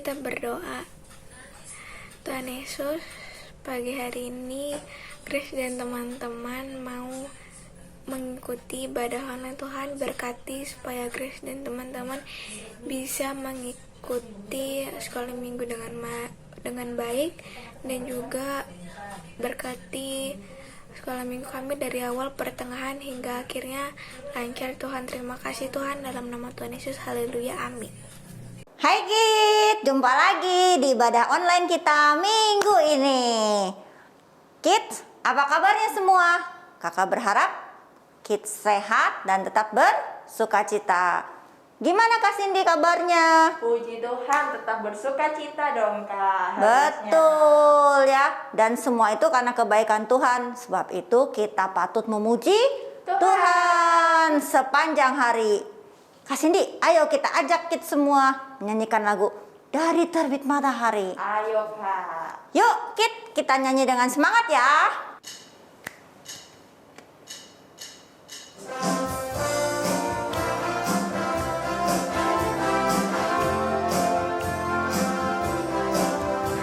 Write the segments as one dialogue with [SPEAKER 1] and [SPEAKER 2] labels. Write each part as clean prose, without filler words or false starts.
[SPEAKER 1] kita berdoa. Tuhan Yesus, pagi hari ini Grace dan teman-teman mau mengikuti ibadah online. Tuhan berkati supaya Grace dan teman-teman bisa mengikuti sekolah minggu dengan baik, dan juga berkati sekolah minggu kami dari awal, pertengahan hingga akhirnya lancar. Tuhan, terima kasih Tuhan, dalam nama Tuhan Yesus, haleluya, amin.
[SPEAKER 2] Hai Kit, jumpa lagi di ibadah online kita minggu ini. Kit, apa kabarnya semua? Kakak berharap Kit sehat dan tetap bersukacita. Gimana Kak Cindy kabarnya?
[SPEAKER 3] Puji Tuhan, tetap bersukacita dong Kak.
[SPEAKER 2] Betul ya, dan semua itu karena kebaikan Tuhan. Sebab itu kita patut memuji Tuhan sepanjang hari. Kak Cindy, ayo kita ajak Kit semua menyanyikan lagu Dari Terbit Matahari.
[SPEAKER 3] Ayo Kak.
[SPEAKER 2] Yuk Kit, kita nyanyi dengan semangat ya.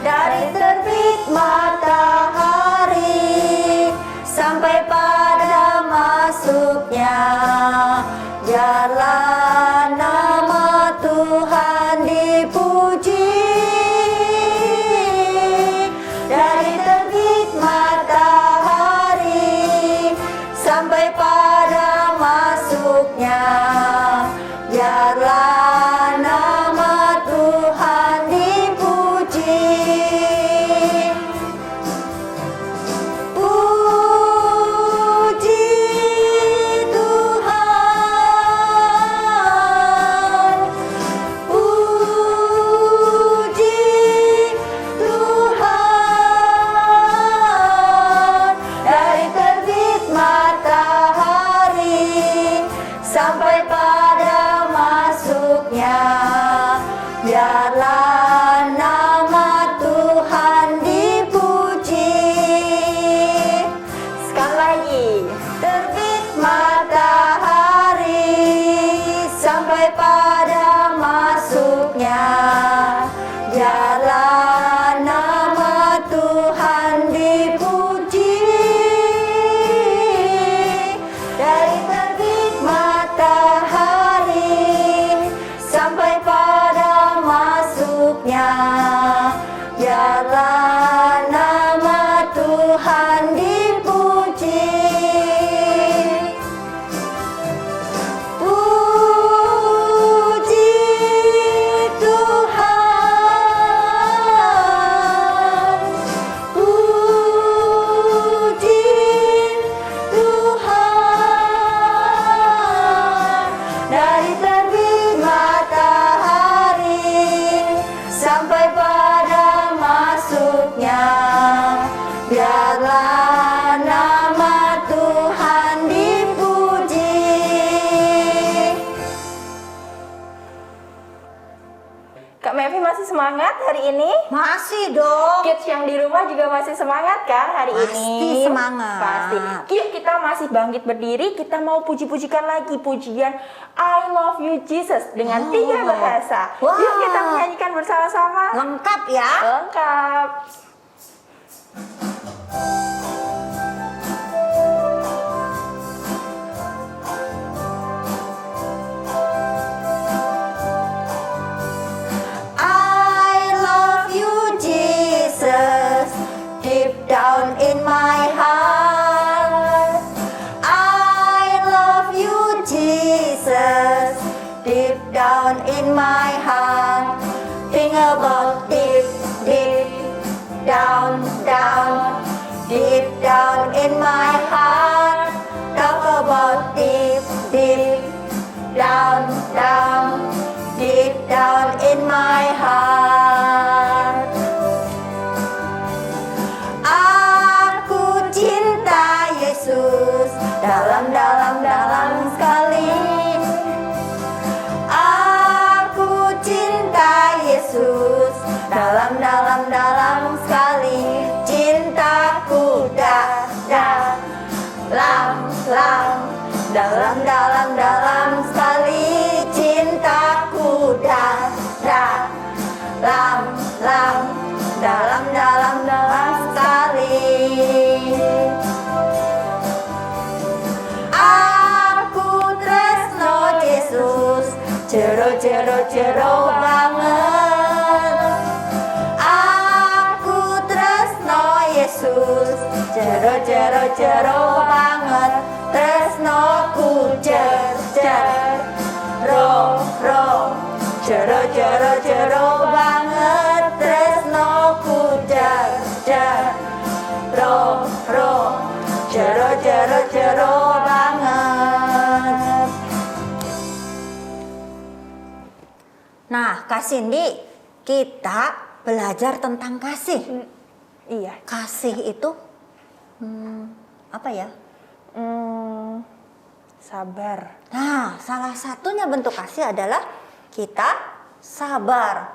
[SPEAKER 2] Dari terbit matahari sampai pada masuknya, biarlah nama Tuhan dipuji. Dari terbit matahari sampai pada masuknya, biarlah nama Tuhan dipuji. Puji Tuhan, puji Tuhan. Dari terbit matahari sampai pada masuknya, biarlah nama Tuhan dipuji. Sekali lagi, terbit matahari sampai pada masuknya, biarlah nama Tuhan dipuji. Dari terbit matahari sampai pada masuknya, biarlah nama Tuhan dipuji. Puji Tuhan, puji Tuhan. Dari terbit matahari sampai pada masuknya, biarlah nama Tuhan dipuji.
[SPEAKER 3] Kak Mevi masih semangat hari ini?
[SPEAKER 2] Masih dong.
[SPEAKER 3] Kids yang di rumah juga masih semangat kan hari ini?
[SPEAKER 2] Pasti semangat.
[SPEAKER 3] Pasti. Yuk kita masih bangkit berdiri, kita mau puji-pujikan lagi pujian I Love You Jesus dengan 3 bahasa.
[SPEAKER 2] Wow.
[SPEAKER 3] Yuk kita menyanyikan bersama-sama.
[SPEAKER 2] Lengkap ya.
[SPEAKER 3] Lengkap.
[SPEAKER 2] I love you, Jesus, deep down in my heart. I love you, Jesus, deep down in my heart. Think about deep, deep down, down, deep down in my heart. Talk about deep, deep down, down, deep down in my heart. Aku cinta Yesus dalam-dalam sekali. Aku cinta Yesus dalam-dalam sekali. Cintaku dalam sekali. Cintaku dalam jero banget. Aku tresno Yesus, jero banget. Tresnoku jer jero banget. Tresnoku jero banget. Nah, Kak Cindy, kita belajar tentang kasih.
[SPEAKER 3] Iya.
[SPEAKER 2] Kasih itu apa ya?
[SPEAKER 3] Sabar.
[SPEAKER 2] Nah, salah satunya bentuk kasih adalah kita sabar.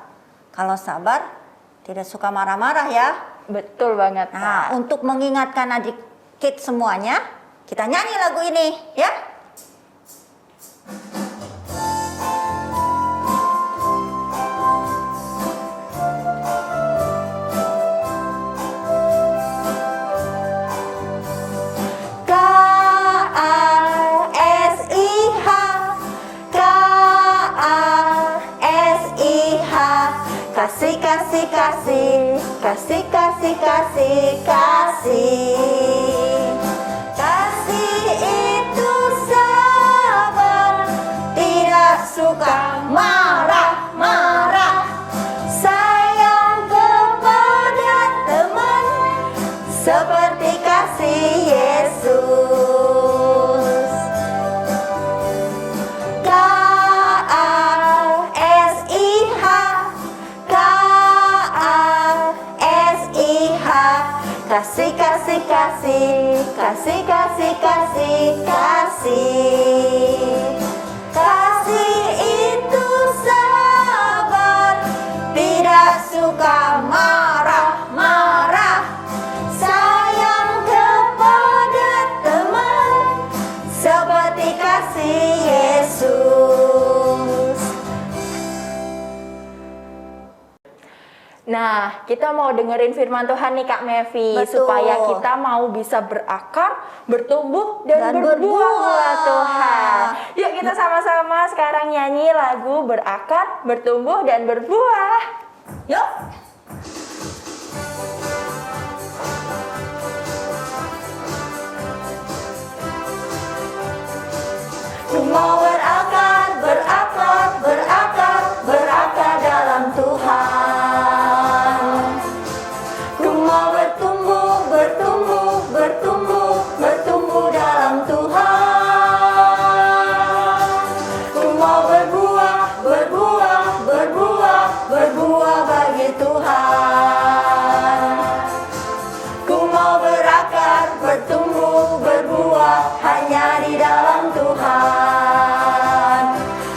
[SPEAKER 2] Kalau sabar, tidak suka marah-marah ya.
[SPEAKER 3] Betul banget.
[SPEAKER 2] Nah,
[SPEAKER 3] Kak.
[SPEAKER 2] untuk mengingatkan adik kids semuanya, kita nyanyi lagu ini ya. Kasih, kasih, kasih, kasih, kasih, kasih, kasih. Kasih itu sabar, tidak suka marah-marah. Sayang kepada teman, seperti kasih Yesus. Kasih, kasih, kasih, kasih, kasih, kasih, kasih. Kasih itu sabar, tidak suka marah-marah. Sayang kepada teman, seperti kasih Yesus.
[SPEAKER 3] Nah, kita mau dengerin firman Tuhan nih Kak Mevi.
[SPEAKER 2] Betul.
[SPEAKER 3] Supaya kita mau bisa berakar, bertumbuh, dan berbuah
[SPEAKER 2] berbuah.
[SPEAKER 3] buat Tuhan. Yuk kita sama-sama sekarang nyanyi lagu berakar, bertumbuh, dan berbuah.
[SPEAKER 2] Yuk. Ku mau berakar, berakar, berakar, berakar dalam Tuhan. Ku mau bertumbuh, bertumbuh, bertumbuh, bertumbuh dalam Tuhan. Ku mau berbuah, berbuah, berbuah, berbuah bagi Tuhan. Ku mau berakar, bertumbuh, berbuah hanya di dalam Tuhan.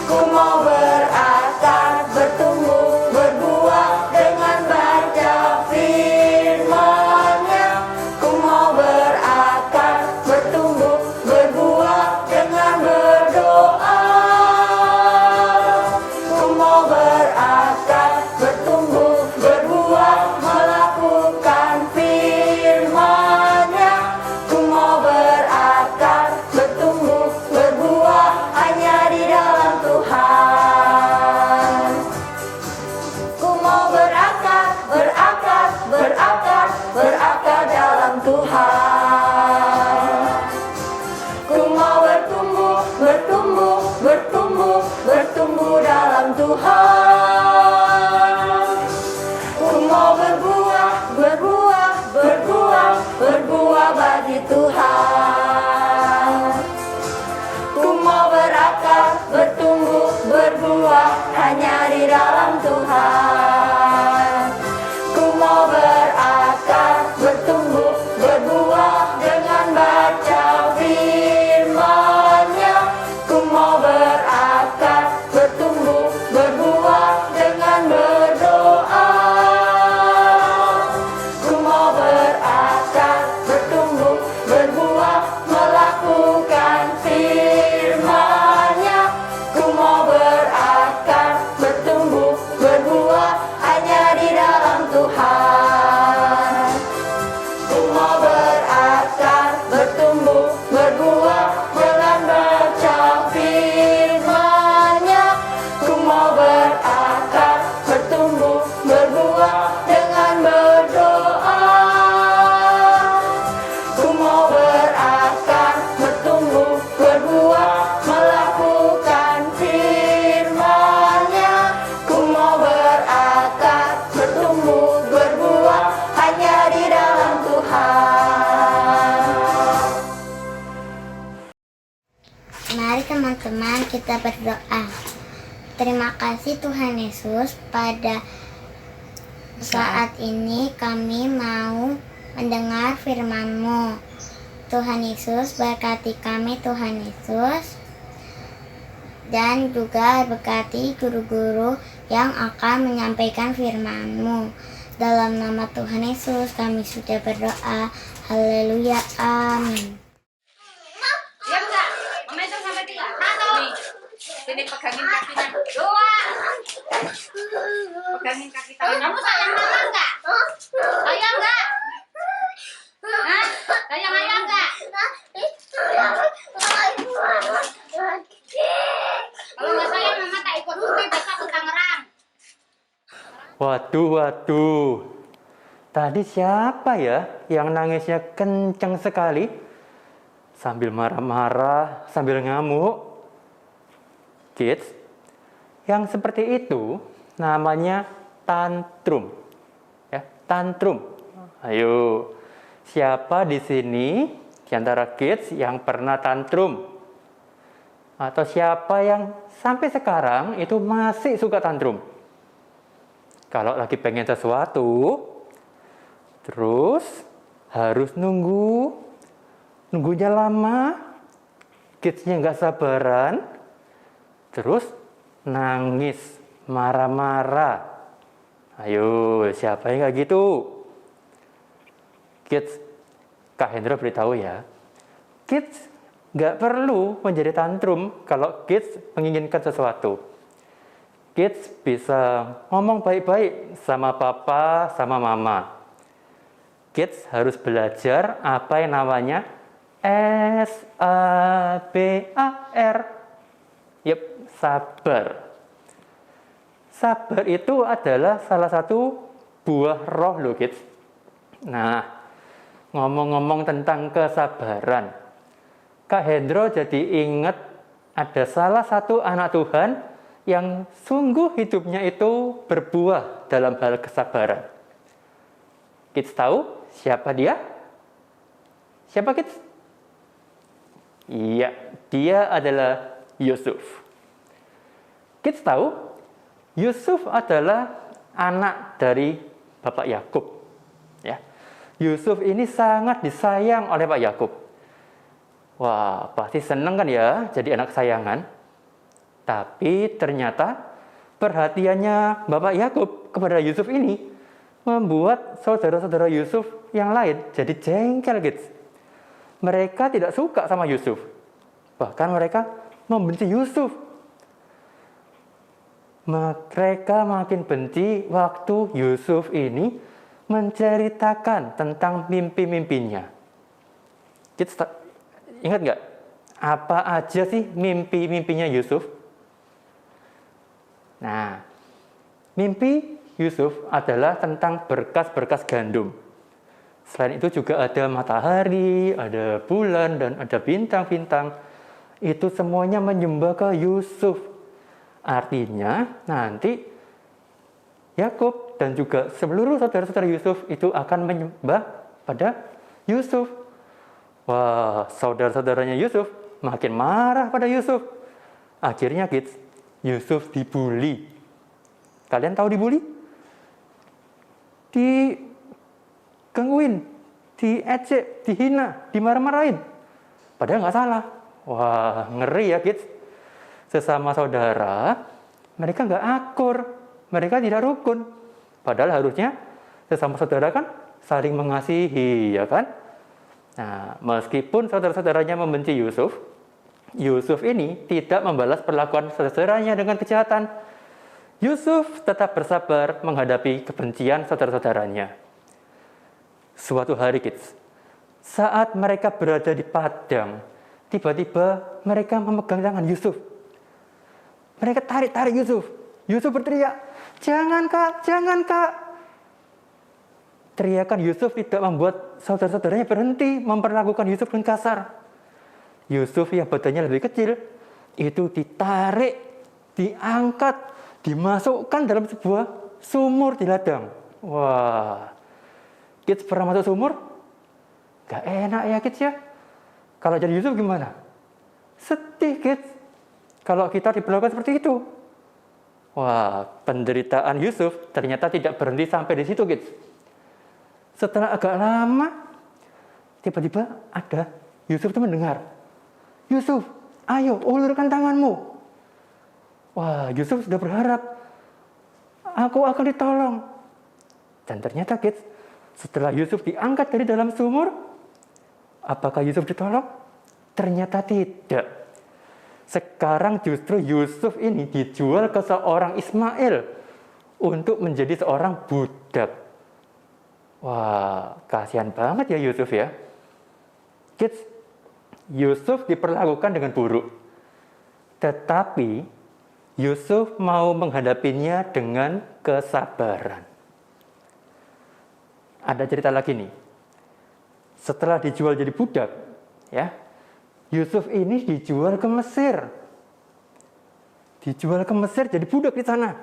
[SPEAKER 2] Ku mau berakar, bertumbuh, berbuah dengan baca firman-Nya. Ku mau berakar, bertumbuh, berbuah dengan berdoa. Ku mau berakar, bertumbuh, berbuah melakukan firman-Nya. Ku mau berakar, bertumbuh, berbuah hanya di dalam Tuhan. Ku mau berakar, berakar, berakar, berakar dalam Tuhan. Ku mau bertumbuh, bertumbuh, bertumbuh, bertumbuh dalam Tuhan. Ku mau berbuah, berbuah, berbuah, berbuah bagi Tuhan. Ku mau berakar, bertumbuh, berbuah hanya di dalam Tuhan. Ku mau berakar, bertumbuh, berbuah dengan baca firman-Nya. Ku mau berakar, bertumbuh, berbuah dengan berdoa. Ku mau berakar, bertumbuh, berbuah
[SPEAKER 4] teman-teman, kita berdoa. Terima kasih Tuhan Yesus, pada saat ini kami mau mendengar firman-Mu. Tuhan Yesus, berkati kami Tuhan Yesus. Dan juga berkati guru-guru yang akan menyampaikan firman-Mu. Dalam nama Tuhan Yesus kami sudah berdoa. Haleluya, amin.
[SPEAKER 5] Diam nggak? Menghitung sampai 3. 1. Sini pegangin kakinya. 2. Pegangin kaki tangan. Kamu sayang mama nggak? Sayang nggak? Hah? Sayang ayah nggak? Kalau nggak sayang mama tak ikut Budi besok ke Tangerang.
[SPEAKER 6] Waduh, waduh. Tadi siapa ya yang nangisnya kencang sekali? Sambil marah-marah, sambil ngamuk. Kids, yang seperti itu namanya tantrum. Ya, tantrum. Ayo, siapa di sini di antara kids yang pernah tantrum? Atau siapa yang sampai sekarang itu masih suka tantrum? Kalau lagi pengen sesuatu, terus harus nunggunya lama, kidsnya nggak sabaran, terus nangis, marah-marah. Ayo, siapa yang kayak gitu? Kids, Kak Hendra beritahu ya, kids nggak perlu menjadi tantrum kalau kids menginginkan sesuatu. Kids bisa ngomong baik-baik sama papa, sama mama. Kids harus belajar apa yang namanya SABAR. Yep, sabar. Sabar itu adalah salah satu buah roh loh, kids. Nah, ngomong-ngomong tentang kesabaran, Kak Hendro jadi ingat ada salah satu anak Tuhan yang sungguh hidupnya itu berbuah dalam hal kesabaran. Kids tahu siapa dia? Siapa kids? Iya, dia adalah Yusuf. Kids tahu Yusuf adalah anak dari Bapak Yakub. Ya. Yusuf ini sangat disayang oleh Pak Yakub. Wah, pasti seneng kan ya jadi anak kesayangan. Tapi ternyata perhatiannya Bapak Yakub kepada Yusuf ini membuat saudara-saudara Yusuf yang lain jadi jengkel, kids. Mereka tidak suka sama Yusuf. Bahkan mereka membenci Yusuf. Mereka makin benci waktu Yusuf ini menceritakan tentang mimpi-mimpinya. Kids, ingat nggak? Apa aja sih mimpi-mimpinya Yusuf? Nah, mimpi Yusuf adalah tentang berkas-berkas gandum. Selain itu juga ada matahari, ada bulan, dan ada bintang-bintang. Itu semuanya menyembah ke Yusuf. Artinya nanti Yakub dan juga seluruh saudara-saudara Yusuf itu akan menyembah pada Yusuf. Wah, saudara-saudaranya Yusuf makin marah pada Yusuf. Akhirnya kids, Yusuf dibully. Kalian tahu dibully? Digangguin, diejek, dihina, dimarah-marahin. Padahal nggak salah. Wah, ngeri ya kids. Sesama saudara, mereka nggak akur. Mereka tidak rukun. Padahal harusnya sesama saudara kan saling mengasihi, ya kan? Nah, meskipun saudara-saudaranya membenci Yusuf, Yusuf ini tidak membalas perlakuan saudaranya dengan kejahatan. Yusuf tetap bersabar menghadapi kebencian saudara-saudaranya. Suatu hari kids, saat mereka berada di padang, tiba-tiba mereka memegang tangan Yusuf. Mereka tarik-tarik Yusuf. Yusuf berteriak, "Jangan kak, jangan kak." Teriakan Yusuf tidak membuat saudara-saudaranya berhenti memperlakukan Yusuf dengan kasar. Yusuf yang badannya lebih kecil, itu ditarik, diangkat, dimasukkan dalam sebuah sumur di ladang. Wah, kids pernah masuk sumur? Gak enak ya kids ya. Kalau jadi Yusuf gimana? Sedih kids. kalau kita diperlakukan seperti itu. Wah, penderitaan Yusuf ternyata tidak berhenti sampai di situ, kids. Setelah agak lama, tiba-tiba ada Yusuf itu mendengar. Yusuf, ayo ulurkan tanganmu. Wah, Yusuf sudah berharap, aku akan ditolong. Dan ternyata, kids, setelah Yusuf diangkat dari dalam sumur, apakah Yusuf ditolong? Ternyata tidak. Sekarang justru Yusuf ini dijual ke seorang Ismail untuk menjadi seorang budak. Wah, kasihan banget ya Yusuf ya. Kids, Yusuf diperlakukan dengan buruk. Tetapi Yusuf mau menghadapinya dengan kesabaran. Ada cerita lagi nih. Setelah dijual jadi budak, ya, Yusuf ini dijual ke Mesir. Dijual ke Mesir jadi budak di sana.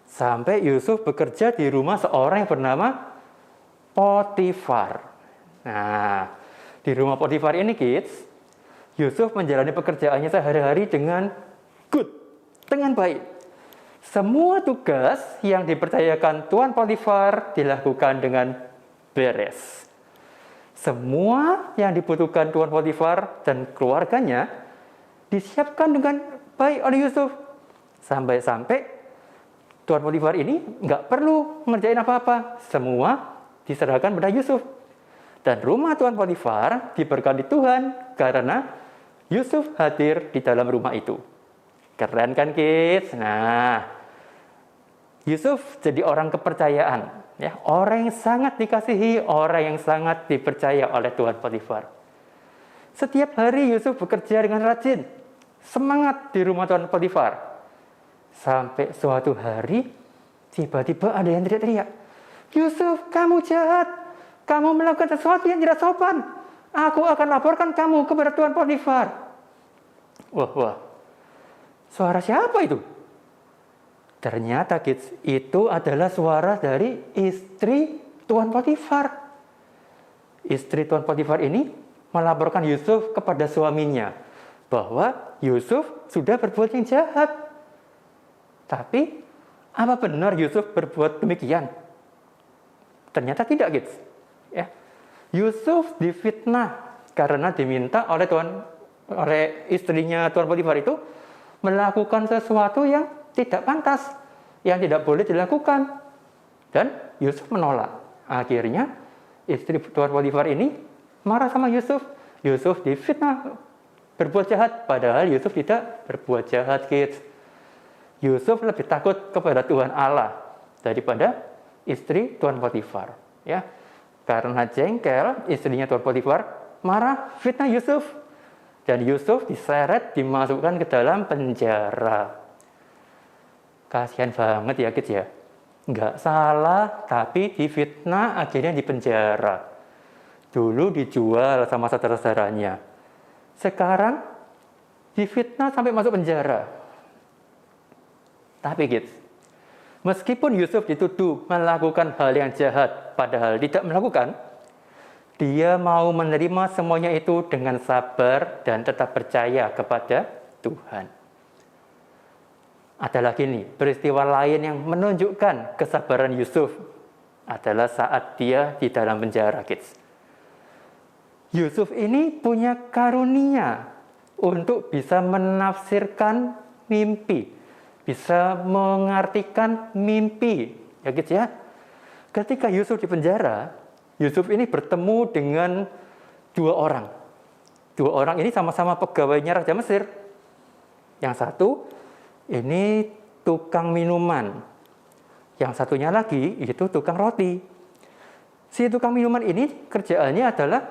[SPEAKER 6] Sampai Yusuf bekerja di rumah seorang yang bernama Potifar. Nah, di rumah Potifar ini, kids, Yusuf menjalani pekerjaannya sehari-hari dengan dengan baik. Semua tugas yang dipercayakan Tuan Potifar dilakukan dengan beres. Semua yang dibutuhkan Tuan Potifar dan keluarganya disiapkan dengan baik oleh Yusuf. Sampai-sampai Tuan Potifar ini nggak perlu ngerjain apa-apa. Semua diserahkan pada Yusuf. Dan rumah Tuan Potifar diberkati Tuhan karena Yusuf hadir di dalam rumah itu. Keren kan, kids? Nah, Yusuf jadi orang kepercayaan. Ya, orang yang sangat dikasihi, orang yang sangat dipercaya oleh Tuan Potifar. Setiap hari Yusuf bekerja dengan rajin, semangat di rumah Tuan Potifar. Sampai suatu hari, tiba-tiba ada yang teriak-teriak, Yusuf, kamu jahat, kamu melakukan sesuatu yang tidak sopan. Aku akan laporkan kamu kepada Tuan Potifar. Wah, suara siapa itu? Ternyata, kids, itu adalah suara dari istri Tuan Potifar. Istri Tuan Potifar ini melaporkan Yusuf kepada suaminya bahwa Yusuf sudah berbuat yang jahat. Tapi, apa benar Yusuf berbuat demikian? Ternyata tidak, kids. Ya. Yusuf difitnah karena diminta oleh istrinya Tuan Potifar itu melakukan sesuatu yang tidak pantas, yang tidak boleh dilakukan. Dan Yusuf menolak. Akhirnya istri Tuan Potifar ini marah sama Yusuf. Yusuf difitnah berbuat jahat, padahal Yusuf tidak berbuat jahat, kids. Yusuf lebih takut kepada Tuhan Allah daripada istri Tuan Potifar. Ya, karena jengkel, istrinya Tuan Potifar marah, fitnah Yusuf. Dan Yusuf diseret, dimasukkan ke dalam penjara. Kasihan banget ya, kids ya. Nggak salah, tapi difitnah, akhirnya dipenjara. Dulu dijual sama saudara-saudaranya. Sekarang difitnah sampai masuk penjara. Tapi, kids, meskipun Yusuf dituduh melakukan hal yang jahat, padahal tidak melakukan, dia mau menerima semuanya itu dengan sabar dan tetap percaya kepada Tuhan. Ada lagi nih, peristiwa lain yang menunjukkan kesabaran Yusuf adalah saat dia di dalam penjara, kids. Yusuf ini punya karunia untuk bisa menafsirkan mimpi, bisa mengartikan mimpi, ya kids ya. Ketika Yusuf di penjara, Yusuf ini bertemu dengan dua orang. Dua orang ini sama-sama pegawainya Raja Mesir. Yang satu ini tukang minuman. Yang satunya lagi itu tukang roti. Si tukang minuman ini kerjaannya adalah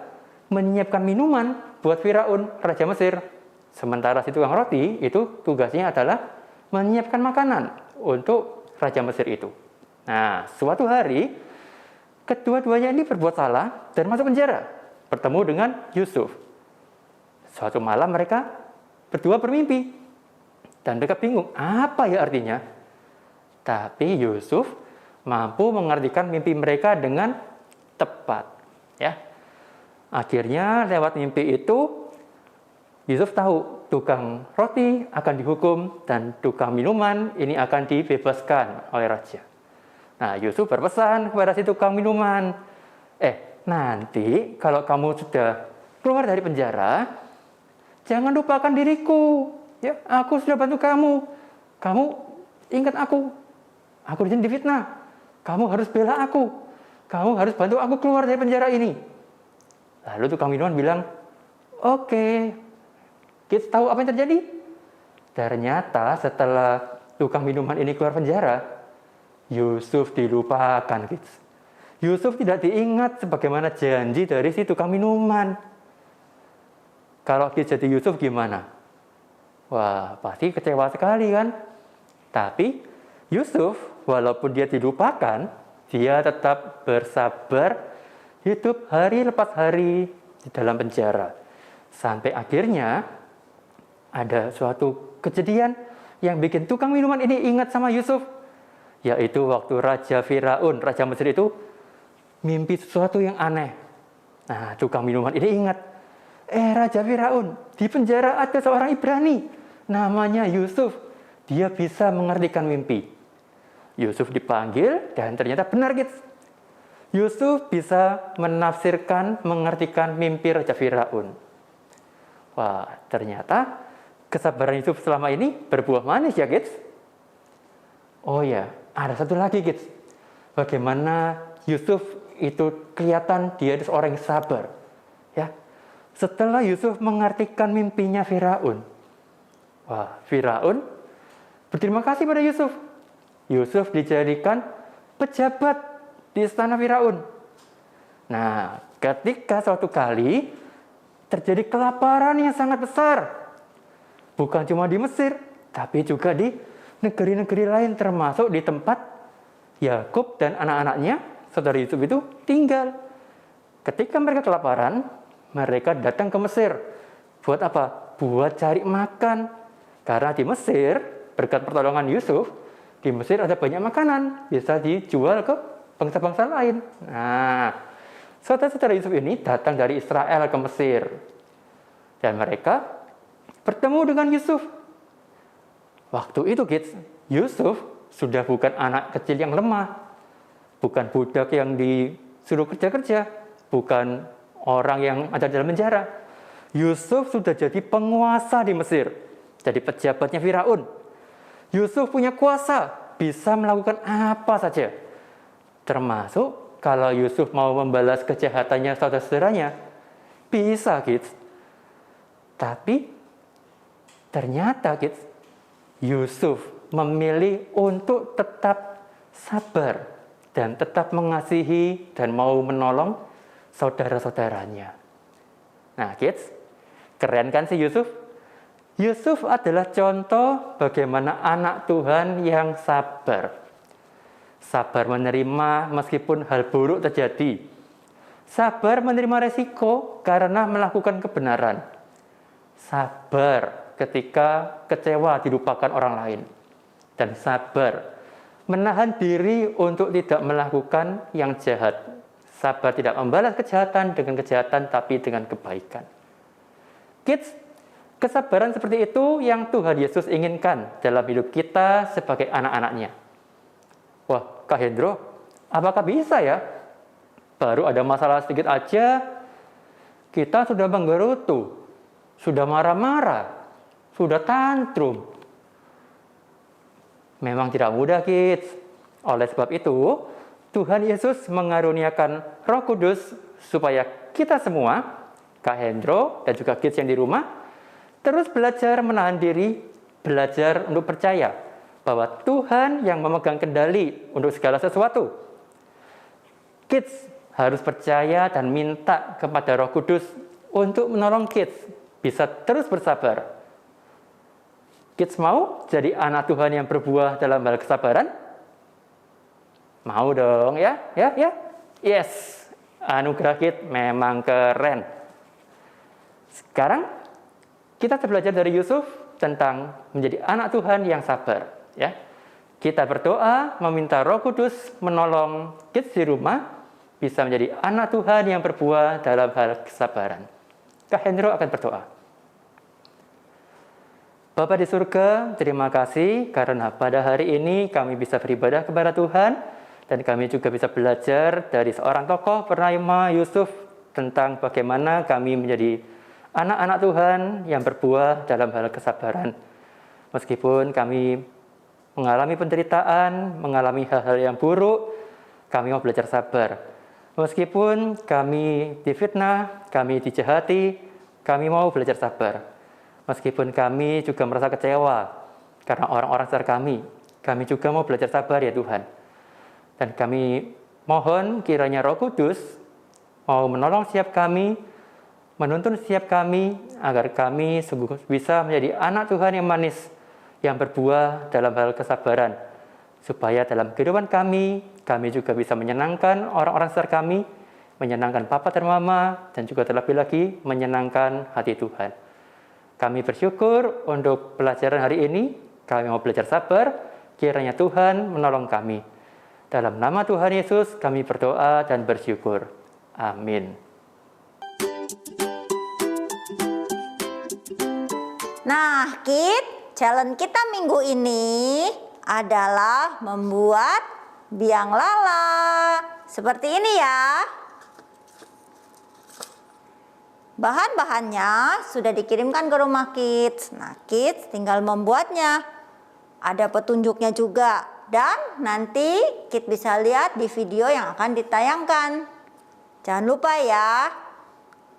[SPEAKER 6] menyiapkan minuman buat Firaun, Raja Mesir. Sementara si tukang roti itu tugasnya adalah menyiapkan makanan untuk Raja Mesir itu. Nah, suatu hari kedua-duanya ini berbuat salah dan masuk penjara. Bertemu dengan Yusuf. Suatu malam mereka berdua bermimpi. Dan mereka bingung, apa ya artinya? Tapi Yusuf mampu mengartikan mimpi mereka dengan tepat. Ya. Akhirnya lewat mimpi itu, Yusuf tahu tukang roti akan dihukum dan tukang minuman ini akan dibebaskan oleh raja. Nah, Yusuf berpesan kepada si tukang minuman, nanti kalau kamu sudah keluar dari penjara, jangan lupakan diriku. Ya, aku sudah bantu kamu. Kamu ingat aku. Aku di sini difitnah. Kamu harus bela aku. Kamu harus bantu aku keluar dari penjara ini. Lalu tukang minuman bilang, oke. Kids tahu apa yang terjadi? Ternyata setelah tukang minuman ini keluar penjara, Yusuf dilupakan, kids. Yusuf tidak diingat sebagaimana janji dari si tukang minuman. Kalau kids jadi Yusuf gimana? Wah, pasti kecewa sekali kan? Tapi Yusuf, walaupun dia dilupakan, dia tetap bersabar hidup hari lepas hari di dalam penjara. Sampai akhirnya ada suatu kejadian yang bikin tukang minuman ini ingat sama Yusuf, yaitu waktu Raja Firaun, Raja Mesir itu mimpi sesuatu yang aneh. Nah, tukang minuman ini ingat, Raja Firaun, di penjara ada seorang Ibrani, namanya Yusuf, dia bisa mengartikan mimpi. Yusuf dipanggil dan ternyata benar, kids. Yusuf bisa menafsirkan, mengartikan mimpi Raja Firaun. Wah, ternyata kesabaran Yusuf selama ini berbuah manis ya, kids. Oh ya, ada satu lagi, kids. Bagaimana Yusuf itu kelihatan dia itu seorang yang sabar. Ya, setelah Yusuf mengartikan mimpinya Firaun, wah, Firaun berterima kasih pada Yusuf. Yusuf dijadikan pejabat di istana Firaun. Nah, ketika suatu kali terjadi kelaparan yang sangat besar, bukan cuma di Mesir, tapi juga di negeri-negeri lain, termasuk di tempat Yakub dan anak-anaknya, saudara Yusuf itu tinggal. Ketika mereka kelaparan, mereka datang ke Mesir. Buat apa? Buat cari makan. Karena di Mesir, berkat pertolongan Yusuf, di Mesir ada banyak makanan, bisa dijual ke bangsa-bangsa lain. Nah, saudara-saudara Yusuf ini datang dari Israel ke Mesir. Dan mereka bertemu dengan Yusuf. Waktu itu, kids, Yusuf sudah bukan anak kecil yang lemah, bukan budak yang disuruh kerja-kerja, bukan orang yang ada dalam penjara. Yusuf sudah jadi penguasa di Mesir, jadi pejabatnya Firaun. Yusuf punya kuasa, bisa melakukan apa saja. Termasuk kalau Yusuf mau membalas kejahatannya saudara-saudaranya, bisa, kids. Tapi ternyata, kids, Yusuf memilih untuk tetap sabar dan tetap mengasihi dan mau menolong saudara-saudaranya. Nah, kids, keren kan si Yusuf? Yusuf adalah contoh bagaimana anak Tuhan yang sabar. Sabar menerima meskipun hal buruk terjadi. Sabar menerima resiko karena melakukan kebenaran. Sabar ketika kecewa dilupakan orang lain. Dan sabar menahan diri untuk tidak melakukan yang jahat. Sabar tidak membalas kejahatan dengan kejahatan, tapi dengan kebaikan. Kids, kesabaran seperti itu yang Tuhan Yesus inginkan dalam hidup kita sebagai anak-anaknya. Wah, Kak Hendro, apakah bisa ya? Baru ada masalah sedikit aja, kita sudah menggerutu, sudah marah-marah, sudah tantrum. Memang tidak mudah, kids. Oleh sebab itu, Tuhan Yesus mengaruniakan Roh Kudus supaya kita semua, Kak Hendro dan juga kids yang di rumah, terus belajar menahan diri, belajar untuk percaya bahwa Tuhan yang memegang kendali untuk segala sesuatu. Kids harus percaya dan minta kepada Roh Kudus untuk menolong kids bisa terus bersabar. Kids mau jadi anak Tuhan yang berbuah dalam hal kesabaran? Mau dong ya? Yes, anugerah kids memang keren. Sekarang kita belajar dari Yusuf tentang menjadi anak Tuhan yang sabar. Ya, kita berdoa meminta Roh Kudus menolong kids di rumah bisa menjadi anak Tuhan yang berbuah dalam hal kesabaran. Kak Hendro akan berdoa. Bapa di surga, terima kasih karena pada hari ini kami bisa beribadah kepada Tuhan dan kami juga bisa belajar dari seorang tokoh bernama Yusuf tentang bagaimana kami menjadi anak-anak Tuhan yang berbuah dalam hal kesabaran. Meskipun kami mengalami penderitaan, mengalami hal-hal yang buruk, kami mau belajar sabar. Meskipun kami difitnah, kami dijahati, kami mau belajar sabar. Meskipun kami juga merasa kecewa karena orang-orang sekitar kami juga mau belajar sabar ya Tuhan. Dan kami mohon kiranya Roh Kudus mau menolong setiap kami, menuntun setiap kami, agar kami sungguh bisa menjadi anak Tuhan yang manis, yang berbuah dalam hal kesabaran. Supaya dalam kehidupan kami juga bisa menyenangkan orang-orang sekitar kami, menyenangkan Papa dan Mama, dan juga terlebih lagi menyenangkan hati Tuhan. Kami bersyukur untuk pelajaran hari ini. Kami mau belajar sabar, kiranya Tuhan menolong kami. Dalam nama Tuhan Yesus kami berdoa dan bersyukur. Amin.
[SPEAKER 2] Nah, challenge kita minggu ini adalah membuat biang lala. Seperti ini ya. Bahan-bahannya sudah dikirimkan ke rumah Kids. Nah, Kids tinggal membuatnya. Ada petunjuknya juga. Dan nanti Kids bisa lihat di video yang akan ditayangkan. Jangan lupa ya,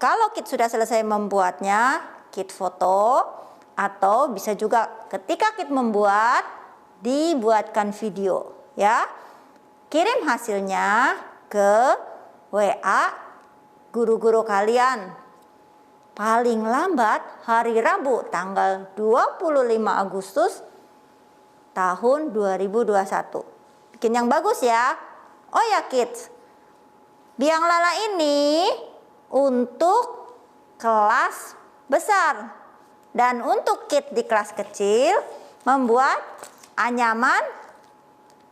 [SPEAKER 2] kalau Kids sudah selesai membuatnya, Kids foto. Atau bisa juga ketika Kids membuat, dibuatkan video. Ya, kirim hasilnya ke WA guru-guru kalian. Paling lambat hari Rabu tanggal 25 Agustus tahun 2021. Bikin yang bagus ya. Oh ya Kids, biang lala ini untuk kelas besar. Dan untuk Kids di kelas kecil membuat anyaman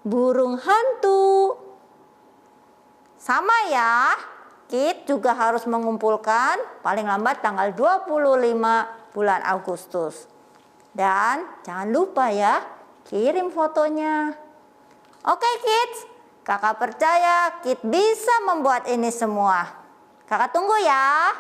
[SPEAKER 2] burung hantu. Sama ya. Kids juga harus mengumpulkan paling lambat tanggal 25 bulan Agustus. Dan jangan lupa ya, kirim fotonya. Oke Kids, kakak percaya Kids bisa membuat ini semua. Kakak tunggu ya.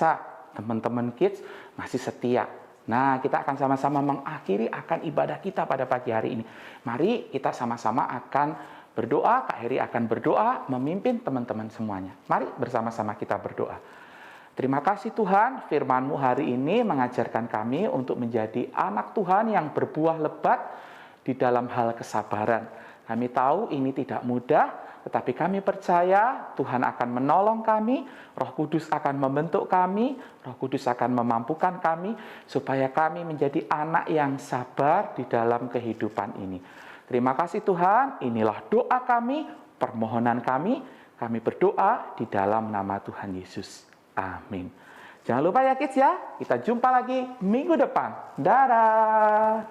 [SPEAKER 7] biasa, teman-teman kids masih setia. Nah, kita akan sama-sama mengakhiri akan ibadah kita pada pagi hari ini. Mari kita sama-sama akan berdoa. Kak Heri akan berdoa memimpin teman-teman semuanya. Mari bersama-sama kita berdoa. Terima kasih Tuhan, firman-Mu hari ini mengajarkan kami untuk menjadi anak Tuhan yang berbuah lebat di dalam hal kesabaran. Kami tahu ini tidak mudah, tetapi kami percaya Tuhan akan menolong kami, Roh Kudus akan membentuk kami, Roh Kudus akan memampukan kami, supaya kami menjadi anak yang sabar di dalam kehidupan ini. Terima kasih Tuhan, inilah doa kami, permohonan kami berdoa di dalam nama Tuhan Yesus. Amin. Jangan lupa ya kids ya, kita jumpa lagi minggu depan. Dadah!